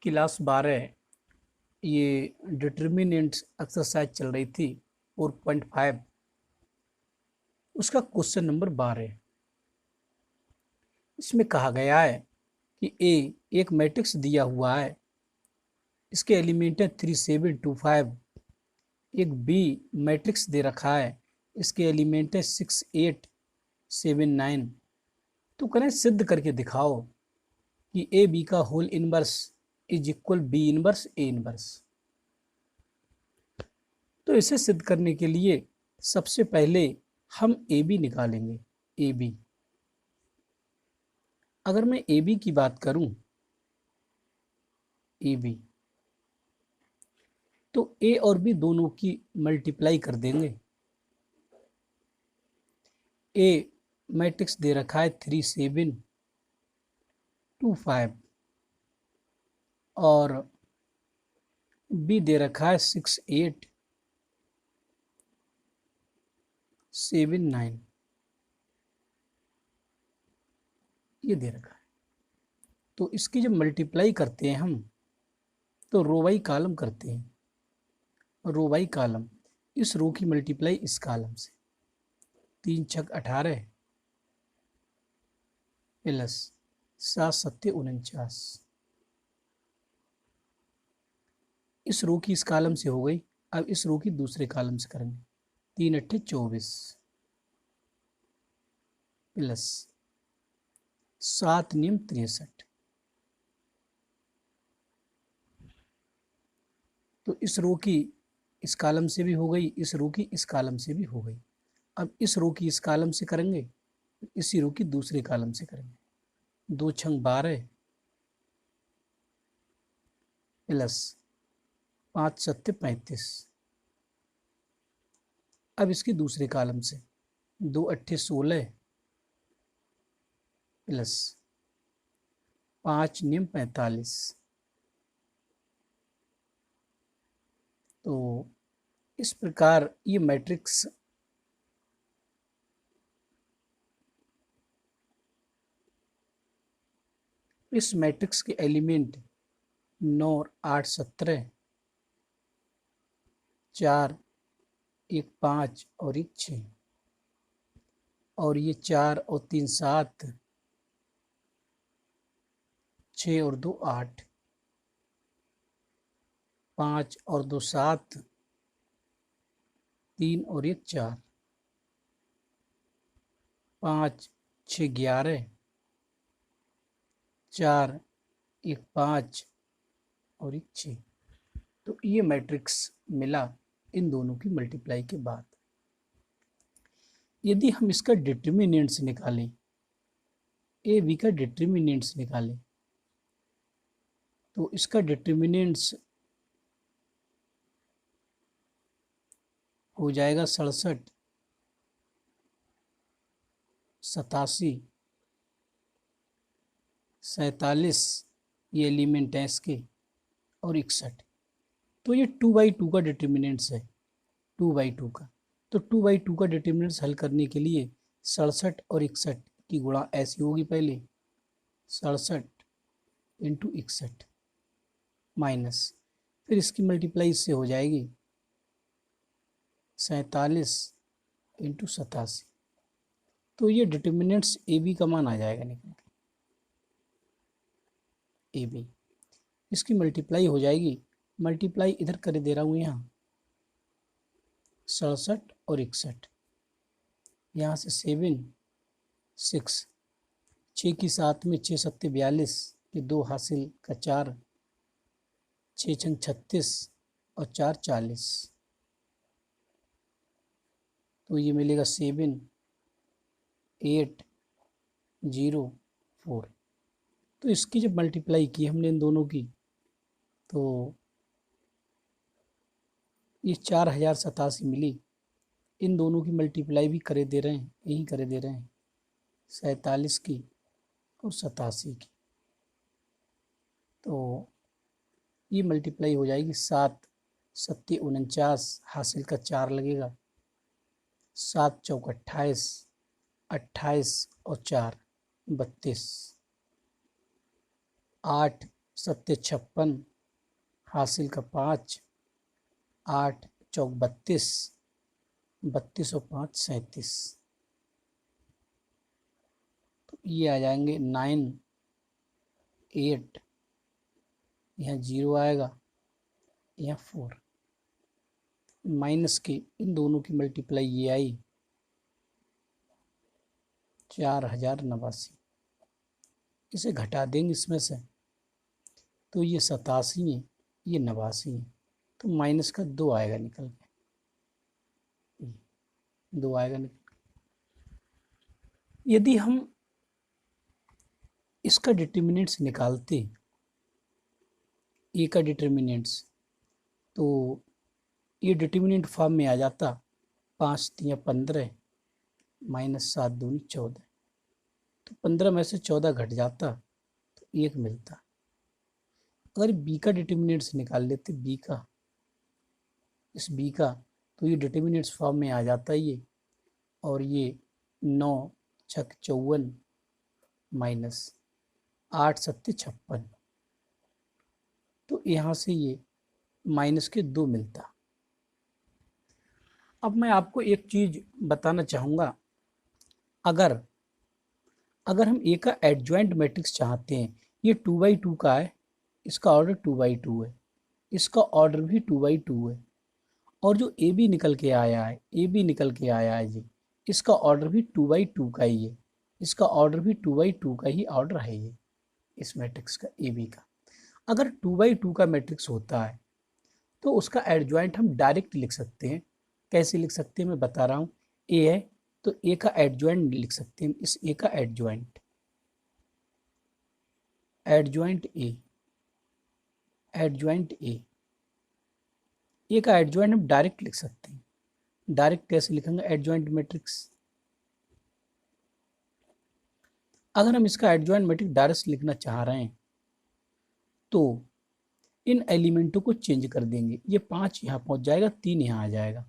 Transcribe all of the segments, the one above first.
Class 12 ये determinants exercise चल रही थी 4.5। उसका क्वेश्चन नंबर 12। इसमें कहा गया है कि ए एक मैट्रिक्स दिया हुआ है, इसके एलिमेंट है 3725। एक बी मैट्रिक्स दे रखा है, इसके एलिमेंट है 6879। तो करें सिद्ध करके दिखाओ कि ए बी का whole inverse is equal B inverse A inverse. तो इसे सिद्ध करने के लिए सबसे पहले हम ए बी निकालेंगे। ए बी, अगर मैं ए बी की बात करूं, ए बी तो ए और बी दोनों की मल्टीप्लाई कर देंगे। ए मैट्रिक्स दे रखा है 3725 और बी दे रखा है 6879। ये दे रखा है। तो इसकी जब मल्टीप्लाई करते हैं हम तो रो बाई कॉलम करते हैं। रो बाई कॉलम, इस रो की मल्टीप्लाई इस कॉलम से, 3 छक 18 प्लस 7 सत्ते 49। इस रो की इस कॉलम से हो गई। अब इस रो की दूसरे कॉलम से करेंगे। 3 अट्ठे 24 प्लस 7 नियम 63। तो इस रो की इस कॉलम से भी हो गई, इस रो की इस कॉलम से भी हो गई। अब इस रो की इस कॉलम से करेंगे, इसी रो की दूसरे कॉलम से करेंगे। 2 छंग 12 प्लस 5 सत्ते 35। अब इसकी दूसरे कॉलम से 2 अट्ठे 16 प्लस 5 नियम 45। तो इस प्रकार ये मैट्रिक्स इस मैट्रिक्स के एलिमेंट 9 और 8 17, 4 1 5 और 1 6, और ये 4 और 3 7, 6 और 2 8, 5 और 2 7, 3 और 1 4, 5 6 11, 4 1 5 और 1 6। तो ये मैट्रिक्स मिला इन दोनों की मल्टीप्लाई के बाद। यदि हम इसका डिटर्मिनेंट्स निकालें, ए बी का डिटर्मिनेंट्स निकालें, तो इसका डिटर्मिनेंट्स हो जाएगा 67 87 47, ये एलिमेंट है इसके, और 61। तो ये 2/2 का डिटर्मिनेंट्स है, 2/2 का। तो 2/2 का डिटर्मिनेंट्स हल करने के लिए 67 और 61 की गुणा ऐसी होगी। पहले 67 इंटू 61 माइनस, फिर इसकी मल्टीप्लाई इससे हो जाएगी 47 इंटू 87। तो ये डिटर्मिनेंट्स ए बी का मान आ जाएगा निकल के। ए बी इसकी मल्टीप्लाई हो जाएगी। मल्टीप्लाई इधर कर दे रहा हूँ, यहाँ 67 और 61, यहाँ से 7 6, 6 की 7 में 6 सत्ते 42, ये 2 हासिल का 4, 6 छंग 36 और 4 40। तो ये मिलेगा 7 8 0 4। तो इसकी जब मल्टीप्लाई की हमने इन दोनों की, तो ये 4087 मिली। इन दोनों की मल्टीप्लाई भी करे दे रहे हैं, यही करे दे रहे हैं, 47 की और 87 की। तो ये मल्टीप्लाई हो जाएगी 7 सत्ते 49, हासिल का 4 लगेगा, 7 चौक 28, 28 और 4 32, 8 सत्ते 56, हासिल का 5, 8 चौक 32, 32 और 5 37। तो ये आ जाएंगे 9, 8, यहाँ 0 आएगा, यहाँ 4, माइनस के इन दोनों की मल्टीप्लाई ये आई 4089। इसे घटा देंगे इसमें से तो ये 87 है, ये 89 है, तो माइनस का 2 आएगा निकल के, 2 आएगा निकल के। यदि हम इसका डिटर्मिनेंट्स निकालते, ए का डिटर्मिनेंट्स, तो ये डिटर्मिनेंट फॉर्म में आ जाता 5 3 15 माइनस 7 दूनी 14, तो 15 में से 14 घट जाता तो 1 मिलता। अगर बी का डिटर्मिनेंट्स निकाल लेते, बी का, इस बी का, तो ये डिटर्मिनेंट्स फॉर्म में आ जाता ये, और ये 9 छक 54 माइनस 8 सत्ते 56, तो यहाँ से ये माइनस के 2 मिलता। अब मैं आपको एक चीज़ बताना चाहूँगा, अगर हम ए का एडजॉइंट मैट्रिक्स चाहते हैं, ये 2/2 का है, इसका ऑर्डर 2/2 है, इसका ऑर्डर भी 2/2 है, और जो ए बी निकल के आया है, ए बी निकल के आया है जी, इसका ऑर्डर भी 2/2 का ही है, इसका ऑर्डर भी 2/2 का ही ऑर्डर है ये, इस मैट्रिक्स का, ए बी का। अगर 2/2 का मैट्रिक्स होता है तो उसका एडजॉइंट हम डायरेक्ट लिख सकते हैं। कैसे लिख सकते हैं मैं बता रहा हूँ। ए है तो ए का एडजॉइंट लिख सकते हैं, इस ए का adjoint, adjoint A, adjoint A का एडजॉइंट हम डायरेक्ट लिख सकते हैं। डायरेक्ट कैसे लिखेंगे एडजॉइंट मैट्रिक्स? अगर हम इसका एडजॉइंट मैट्रिक्स डायरेक्ट लिखना चाह रहे हैं तो इन एलिमेंटों को चेंज कर देंगे, ये 5 यहाँ पहुंच जाएगा, 3 यहाँ आ जाएगा,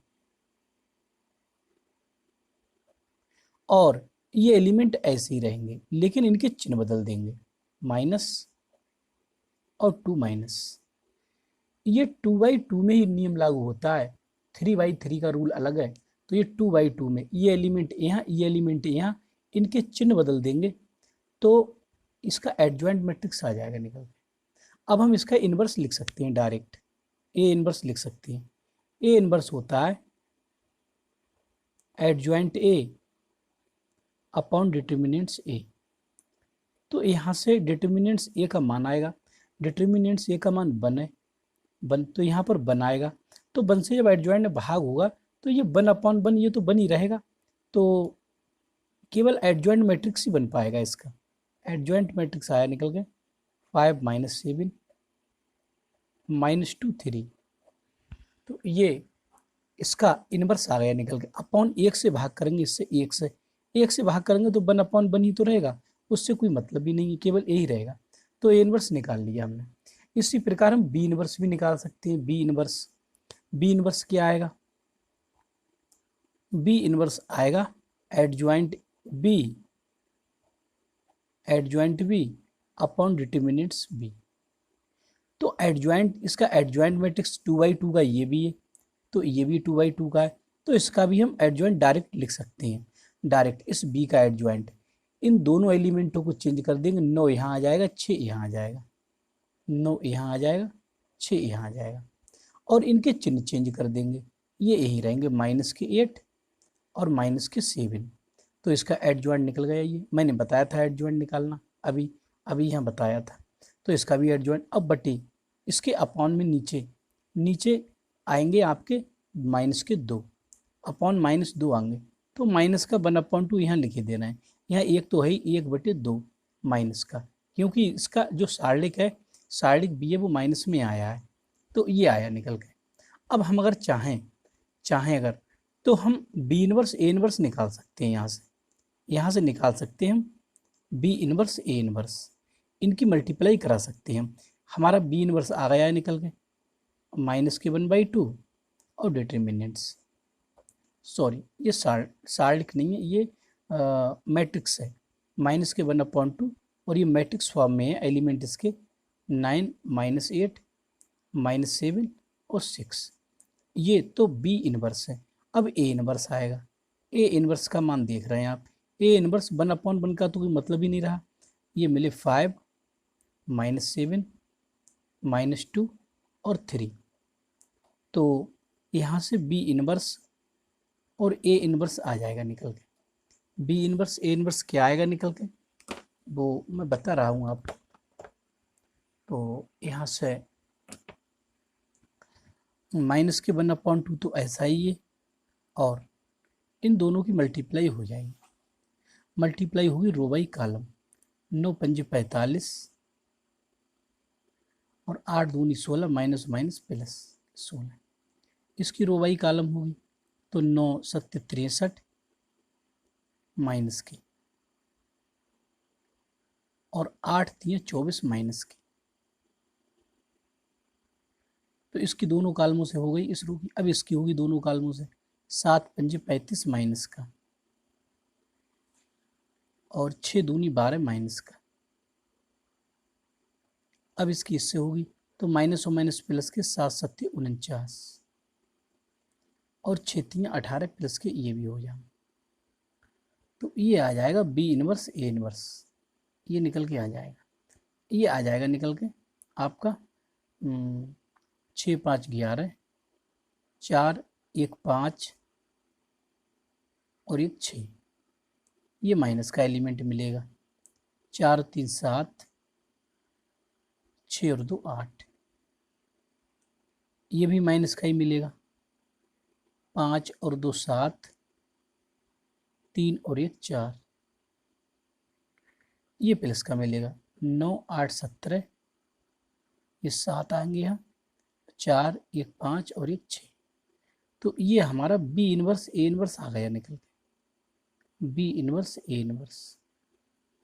और ये एलिमेंट ऐसे ही रहेंगे, लेकिन इनके चिन्ह बदल देंगे, माइनस और 2 माइनस। ये 2/2 में ही नियम लागू होता है, 3/3 का रूल अलग है। तो ये 2/2 में ये एलिमेंट यहाँ, ये एलिमेंट यहाँ, इनके चिन्ह बदल देंगे तो इसका एडजॉइंट मैट्रिक्स आ जाएगा निकल के। अब हम इसका इन्वर्स लिख सकते हैं डायरेक्ट, ए इन्वर्स लिख सकते हैं। ए इन्वर्स होता है एडजॉइंट ए अपॉन डिटर्मिनेंट्स ए। तो यहाँ से डिटर्मिनेंट्स ए का मान आएगा, डिटर्मिनेंट्स ए का मान 1 है, 1 तो यहाँ पर 1 आएगा, तो 1 से जब एडजॉइंट में भाग होगा तो ये 1/1 ये तो 1 ही रहेगा, तो केवल एडजॉइंट मैट्रिक्स ही बन पाएगा इसका। एडजॉइंट मैट्रिक्स आया निकल के 5 - 7 -2 3, तो ये इसका इनवर्स आ गया निकल के। अपॉन 1 से भाग करेंगे, इससे 1 से भाग करेंगे तो 1/1 ही तो रहेगा, उससे कोई मतलब ही नहीं है, केवल ए ही रहेगा, तो ए इनवर्स निकाल लिया हमने। इसी प्रकार हम बी इनवर्स भी निकाल सकते हैं। बी इनवर्स क्या आएगा? बी इनवर्स आएगा adjoint B upon determinants B. तो एडजॉइंट, इसका एडजॉइंट मैट्रिक्स 2/2 का ये भी है, तो ये भी 2/2 का है, तो इसका भी हम एडजॉइंट डायरेक्ट लिख सकते हैं। डायरेक्ट इस बी का एडजॉइंट, इन दोनों एलिमेंटों को चेंज कर देंगे, 9 यहाँ आ जाएगा, 6 यहाँ आ जाएगा, 9 यहाँ आ जाएगा, 6 यहाँ आ जाएगा, और इनके चिन्ह चेंज कर देंगे, ये यही रहेंगे, -8 और -7। तो इसका एडजॉइंट निकल गया। ये मैंने बताया था एडजॉइंट निकालना, अभी यहाँ बताया था। तो इसका भी एडजॉइंट, अब बटे इसके अपॉन में नीचे आएंगे आपके -2 अपॉन -2 आएंगे, तो माइनस का 1/2 यहाँ लिखे देना है। यहाँ 1 तो है ही, 1/2 माइनस का, क्योंकि इसका जो सारणिक है, सारणिक बी है, वो माइनस में आया है, तो ये आया निकल के। अब हम अगर चाहें अगर, तो हम बी इनवर्स ए इनवर्स निकाल सकते हैं। यहाँ से निकाल सकते हैं हम बी इनवर्स ए इनवर्स, इनकी मल्टीप्लाई करा सकते हैं हम। हमारा बी इनवर्स आ गया है निकल के, -1/2 और डिटर्मिनेंट्स, सॉरी ये सारणिक नहीं है, ये मैट्रिक्स है, -1/2, और ये मैट्रिक्स फॉर्म में है, एलिमेंट इसके 9 -8 -7 और 6, ये तो बी इनवर्स है। अब ए इनवर्स आएगा। ए इनवर्स का मान देख रहे हैं आप, ए इनवर्स 1/1 का तो कोई मतलब ही नहीं रहा। ये मिले 5 -7 -2 और 3, तो यहाँ से बी इनवर्स और ए इनवर्स आ जाएगा निकल के। बी इनवर्स ए इनवर्स क्या आएगा निकल के, वो मैं बता रहा हूँ आपको। तो यहाँ से माइनस के 1/2 तो ऐसा ही है, और इन दोनों की मल्टीप्लाई हो जाएगी। मल्टीप्लाई होगी रो बाई कॉलम, 9 पंजे 45 और 8 दूनी 16 माइनस माइनस प्लस 16। इसकी रो बाई कॉलम होगी तो 9 7 63 माइनस की, और 8 3 24 माइनस की। तो इसकी दोनों कालमों से हो गई इस रो की। अब इसकी होगी दोनों कालमों से, 7 पंजे 35 माइनस का, और 6 दूनी 12 माइनस का। अब इसकी इससे होगी तो माइनस और माइनस प्लस के 7 7 49, और 6 3 18 प्लस के ये भी हो जाएंगे। तो ये आ जाएगा बी इनवर्स ए इनवर्स, ये निकल के आ जाएगा। ये आ जाएगा निकल के आपका 6 5 11, 4 1 5 और 1 6, ये माइनस का एलिमेंट मिलेगा। 4 3 7, 6 और 2 8, ये भी माइनस का ही मिलेगा। 5 और 2 7, 3 और 1 4, ये प्लस का मिलेगा। 9 8 17, ये 7 आएंगे यहाँ, 4 1 5 और 1 6। तो ये हमारा बी इनवर्स ए इनवर्स आ गया निकल के, बी इनवर्स ए इनवर्स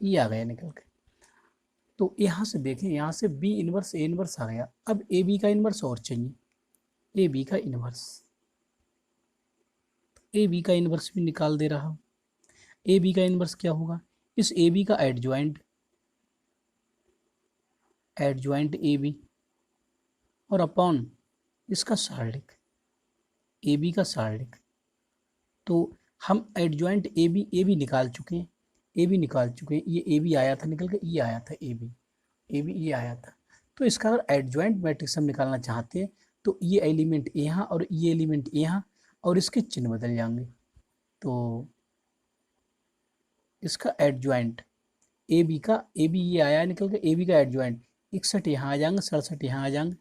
ये आ गया निकल के। तो यहाँ से देखें, यहाँ से बी इनवर्स ए इनवर्स आ गया। अब ए बी का इनवर्स और चाहिए, ए बी का इनवर्स, ए बी का इनवर्स भी निकाल दे रहा हूँ। ए बी का इनवर्स क्या होगा, इस ए बी का एडजॉइंट ए बी और अपॉन इसका सार्डिक, ए बी का सार्डिक। तो हम एडजॉइंट ए बी निकाल चुके हैं, ए बी निकाल चुके हैं। ये ए बी आया था निकल के, ये आया था ए बी ये आया था। तो इसका अगर एडजॉइंट मैट्रिक्स हम निकालना चाहते हैं तो ये एलिमेंट यहाँ और ये एलिमेंट यहाँ, और इसके चिन्ह बदल जाएंगे। तो इसका एडजॉइंट ए बी ये आया निकल के, ए बी का एडजॉइंट 61 यहाँ आ जाएंगे, 67 यहाँ आ जाएंगे,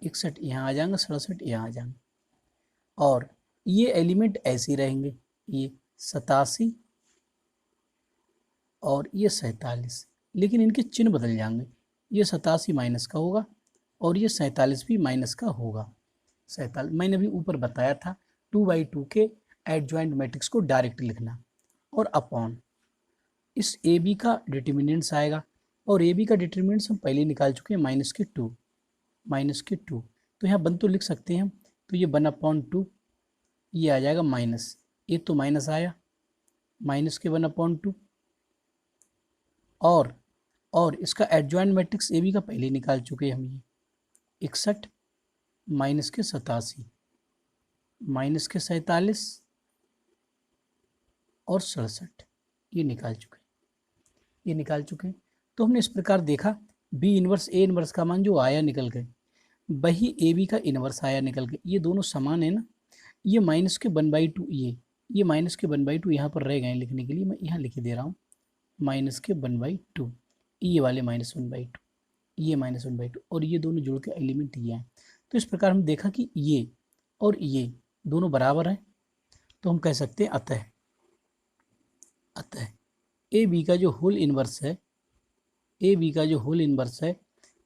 61 यहाँ आ जाएंगे, 67 यहाँ आ जाएंगे। और ये एलिमेंट ऐसे ही रहेंगे, ये 87 और ये 47, लेकिन इनके चिन्ह बदल जाएंगे। ये 87 माइनस का होगा और ये 47 भी माइनस का होगा। 47 मैंने भी ऊपर बताया था 2/2 के एडजॉइंट मैट्रिक्स को डायरेक्ट लिखना, और अपॉन इस ए बी का डिटर्मिनेंट्स आएगा, और ए बी का डिटर्मिनेंट्स हम पहले निकाल चुके हैं -2। तो यहाँ 1 तो लिख सकते हैं हम, तो ये 1/2 ये आ जाएगा माइनस, ये तो माइनस आया, माइनस के 1/2, और इसका एडजॉइंट मैट्रिक्स ए बी का पहले निकाल चुके हैं हम, ये 61 माइनस के 87 माइनस के 47 और 67, ये निकाल चुके हैं। तो हमने इस प्रकार देखा बी इनवर्स ए इनवर्स का मान जो आया निकल के, वही ए बी का इनवर्स आया निकल के। ये दोनों समान है ना, ये माइनस के 1/2, ये माइनस के 1/2 यहाँ पर रह गए लिखने के लिए, मैं यहाँ लिख दे रहा हूँ माइनस के 1/2, ये वाले -1/2, ये -1/2, और ये दोनों जुड़ के एलिमेंट ये हैं। तो इस प्रकार हम देखा कि ये और ये दोनों बराबर हैं। तो हम कह सकते हैं अतः ए बी का जो होल इनवर्स है,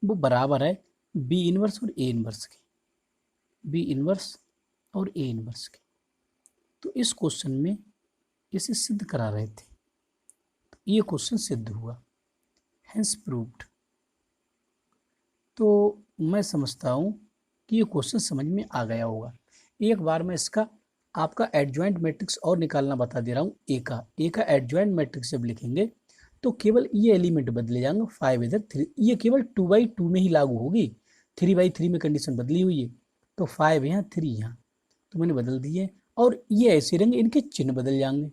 वो बराबर है बी इनवर्स और ए इनवर्स के। तो इस क्वेश्चन में इसे सिद्ध करा रहे थे, तो ये क्वेश्चन सिद्ध हुआ, हेंस प्रूव्ड। तो मैं समझता हूँ कि ये क्वेश्चन समझ में आ गया होगा। एक बार मैं इसका आपका एडजॉइंट मैट्रिक्स और निकालना बता दे रहा हूँ। ए का एडजॉइंट मैट्रिक्स जब लिखेंगे तो केवल ये एलिमेंट बदले जाएंगे, 5 इधर 3, ये केवल 2/2 में ही लागू होगी, 3/3 में कंडीशन बदली हुई है, तो 5 यहाँ 3 यहाँ, तो मैंने बदल दिए। और ये ऐसे रहेंगे, इनके चिन्ह बदल जाएंगे,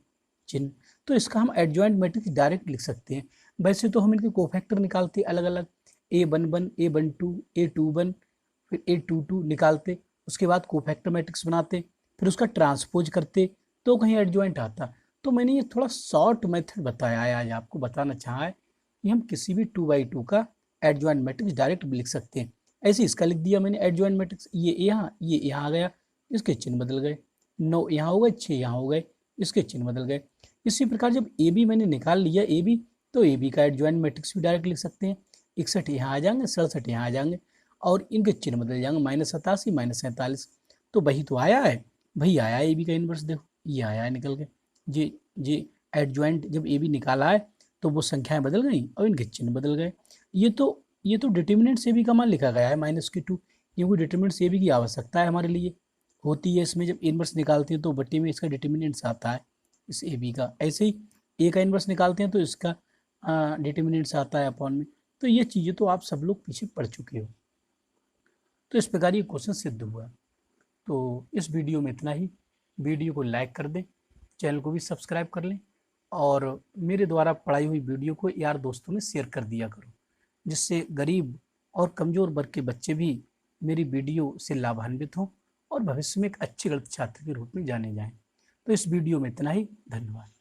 चिन्ह। तो इसका हम एडजॉइंट मैट्रिक्स डायरेक्ट लिख सकते हैं। वैसे तो हम इनके कोफैक्टर निकालते अलग अलग, A11, A12, A21, फिर A22 निकालते, उसके बाद कोफैक्टर मैट्रिक्स बनाते, फिर उसका ट्रांसपोज करते, तो कहीं एडजॉइंट आता। तो मैंने ये थोड़ा शॉर्ट मेथड बताया है, आज आपको बताना चाहा है कि हम किसी भी 2/2 का एडजॉइंट मैट्रिक्स डायरेक्ट भी लिख सकते हैं। ऐसे इसका लिख दिया मैंने एडजॉइंट मैट्रिक्स, ये यहाँ आ गया, इसके चिन्ह बदल गए, 9 यहाँ हो गए, 6 यहाँ हो गए, इसके चिन्ह बदल गए। इसी प्रकार जब ए बी मैंने निकाल लिया ए बी, तो ए बी का एडजॉइंट मैट्रिक्स भी डायरेक्ट लिख सकते हैं, 61 यहाँ आ जाएंगे, 67 यहाँ आ जाएंगे, और इनके चिन्ह बदल जाएंगे, -87, -47। तो वही तो आया है, वही आया है ए बी का इनवर्स, देखो ये आया है निकल के, जे एडजॉइंट जब ए बी निकाला है तो वो संख्याएं बदल गई और इनके चिन्ह बदल गए। ये तो डिटर्मिनेंट से भी का मान लिखा गया है -2, क्योंकि डिटर्मिनेंट से भी की आवश्यकता है हमारे लिए होती है। इसमें जब इनवर्स निकालते हैं तो बट्टे में इसका डिटर्मिनेंट्स आता है इस ए बी का, ऐसे ही ए का इनवर्स निकालते हैं तो इसका डिटर्मिनेंट्स आता है अपॉन में। तो ये चीज़ें तो आप सब लोग पीछे पढ़ चुके हो। तो इस प्रकार ये क्वेश्चन सिद्ध हुआ। तो इस वीडियो में इतना ही। वीडियो को लाइक कर दें, चैनल को भी सब्सक्राइब कर लें, और मेरे द्वारा पढ़ाई हुई वीडियो को यार दोस्तों में शेयर कर दिया करो, जिससे गरीब और कमज़ोर वर्ग के बच्चे भी मेरी वीडियो से लाभान्वित हों और भविष्य में एक अच्छे गणित छात्र के रूप में जाने जाएं। तो इस वीडियो में इतना ही, धन्यवाद।